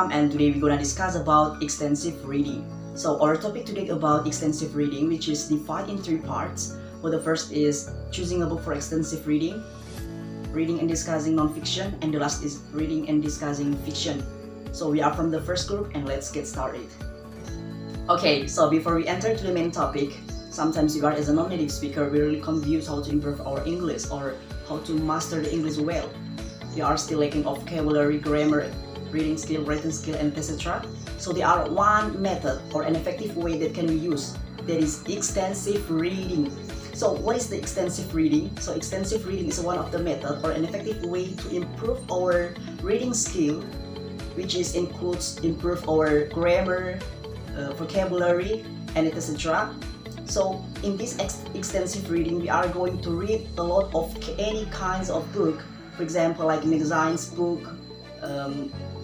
welcome, and today we're gonna discuss about extensive reading. So our topic today about extensive reading, which is divided in three parts. Well, the first is choosing a book for extensive reading, reading and discussing non-fiction, and the last is reading and discussing fiction. So we are from the first group, and let's get started. Okay, so before we enter to the main topic, sometimes you guys as a non-native speaker, we're really confused how to improve our English or how to master the English well. We are still lacking of vocabulary, grammar, reading skill, writing skill, and etc. So there are one method or an effective way that can be used, that is extensive reading. So what is the extensive reading? So extensive reading is one of the method or an effective way to improve our reading skill, which includes improve our grammar, vocabulary, and etc. So in this extensive reading, we are going to read a lot of any kinds of book, for example, like magazines, book,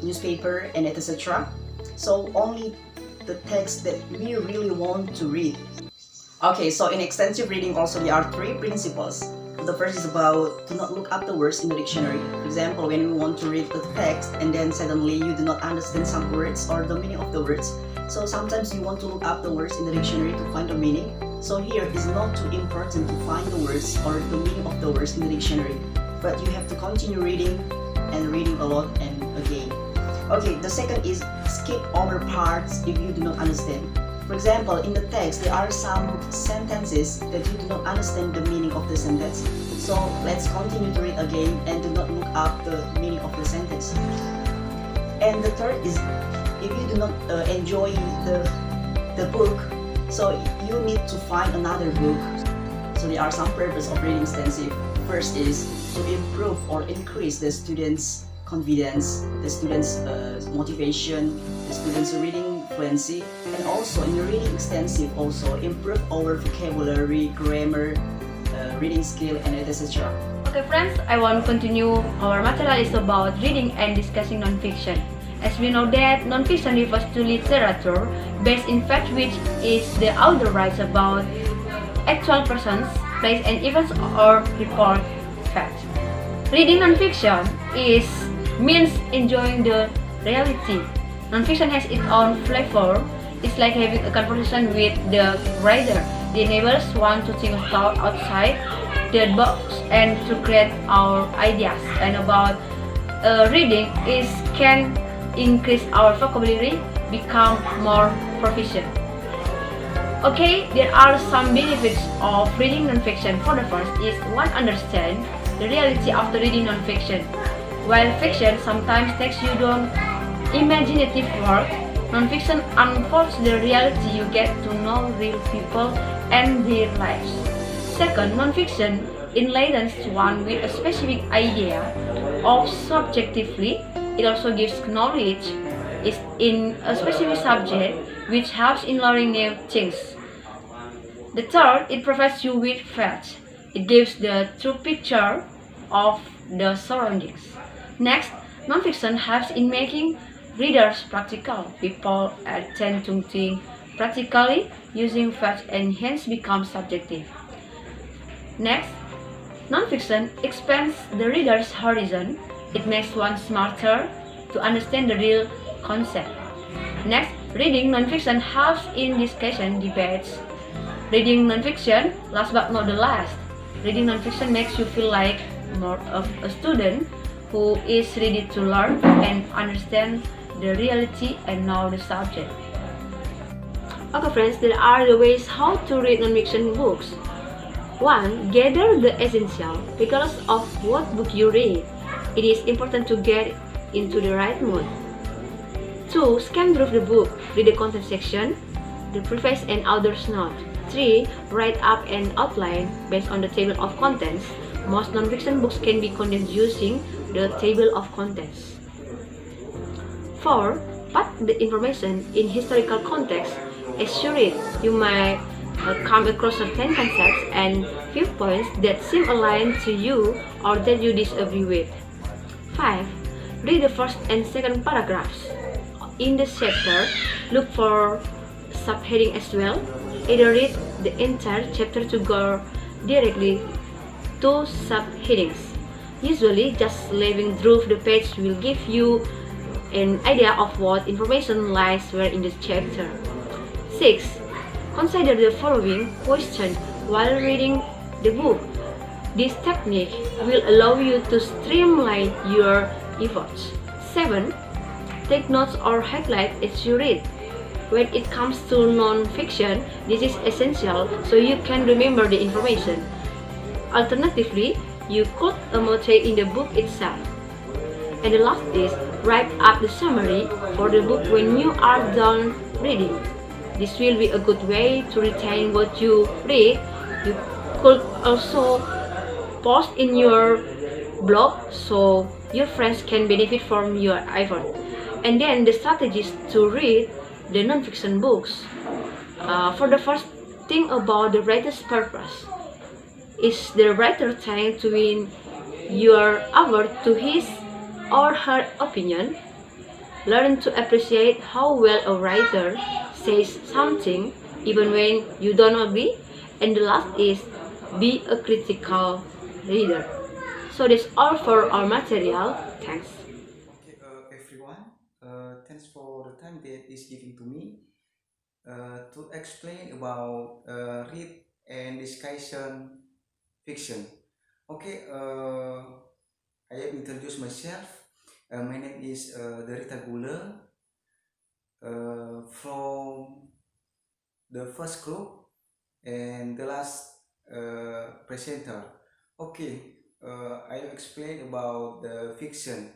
newspaper, and etc. So only the text that we really want to read. Okay, so in extensive reading also there are three principles. The first is about do not look up the words in the dictionary. For example, when you want to read the text and then suddenly you do not understand some words or the meaning of the words. So sometimes you want to look up the words in the dictionary to find the meaning. So here it is not too important to find the words or the meaning of the words in the dictionary, but you have to continue reading and reading a lot and again. Okay, the second is skip over parts if you do not understand. For example, in the text there are some sentences that you do not understand the meaning of the sentence. So let's continue to read again and do not look up the meaning of the sentence. And the third is if you do not enjoy the book, so you need to find another book. So there are some purpose of reading extensive. First is to improve or increase the students' confidence, the students' motivation, the students' reading fluency, and also in reading extensive also improve our vocabulary, grammar, reading skill, and etc. Okay friends, I want to continue. Our material is about reading and discussing non-fiction. As we know that non-fiction refers to literature based in fact, which is the author writes about actual persons, place, and events or report facts. Reading non-fiction means enjoying the reality. Non-fiction has its own flavor. It's like having a conversation with the writer. It enables one to think outside the box and to create our ideas. And about reading can increase our vocabulary, become more proficient. Okay, there are some benefits of reading non-fiction. For the first is one understand the reality after reading non-fiction. While fiction sometimes takes you down imaginative work, non-fiction unfolds the reality. You get to know real people and their lives. Second, non-fiction enlightens one with a specific idea of subjectively. It also gives knowledge in a specific subject, which helps in learning new things. The third, it provides you with facts. It gives the true picture of the surroundings. Next, non-fiction helps in making readers practical. People tend to think practically using facts and hence become subjective. Next, non-fiction expands the reader's horizon. It makes one smarter to understand the real concept. Next, reading non-fiction helps in discussion, debates. Reading non-fiction, last but not the last, reading non-fiction makes you feel like more of a student who is ready to learn and understand the reality and know the subject. Okay friends, there are the ways how to read non-fiction books. 1. Gather the essential. Because of what book you read, it is important to get into the right mood. 2. Scan through the book, read the content section, the preface and author's note. 3. Write up an outline based on the table of contents. Most non-fiction books can be condensed using the table of contents. 4. Put the information in historical context. As you read, you might come across certain concepts and viewpoints that seem aligned to you or that you disagree with. 5. Read the first and second paragraphs. In the chapter, look for subheading as well. Either read the entire chapter to go directly to subheadings. Usually, just leaving through the page will give you an idea of what information lies where in the chapter. 6. Consider the following question while reading the book. This technique will allow you to streamline your efforts. 7. Take notes or highlight as you read. When it comes to non-fiction, this is essential so you can remember the information. Alternatively, you could annotate in the book itself. And the last is write up the summary for the book when you are done reading. This will be a good way to retain what you read. You could also post in your blog so your friends can benefit from your effort. And then the strategies to read the non-fiction books. For the first thing about the writer's purpose, is the writer trying to win your over to his or her opinion? Learn to appreciate how well a writer says something even when you don't agree. And the last is be a critical reader. So that's all for our material. Thanks. Okay, everyone, thanks for the time that is given to me to explain about read and discussion fiction. Okay, I have introduced myself. My name is Derita Gula from the first group and the last presenter. Okay, I will explain about the fiction.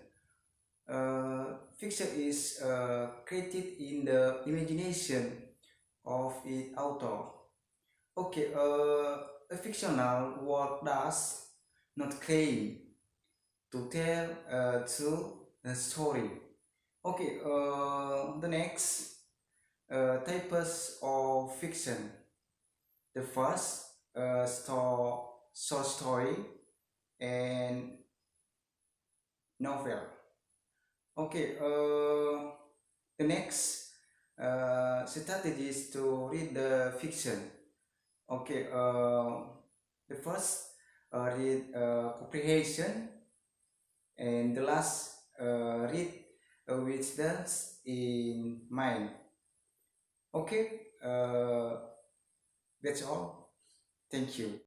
Fiction is created in the imagination of its author. Okay, a fictional work does not claim to tell a true story. Okay, the next types of fiction. The first, short story and novel. Okay, the next strategies to read the fiction. Okay, the first read comprehension, and the last read with dance in mind. Okay, that's all. Thank you.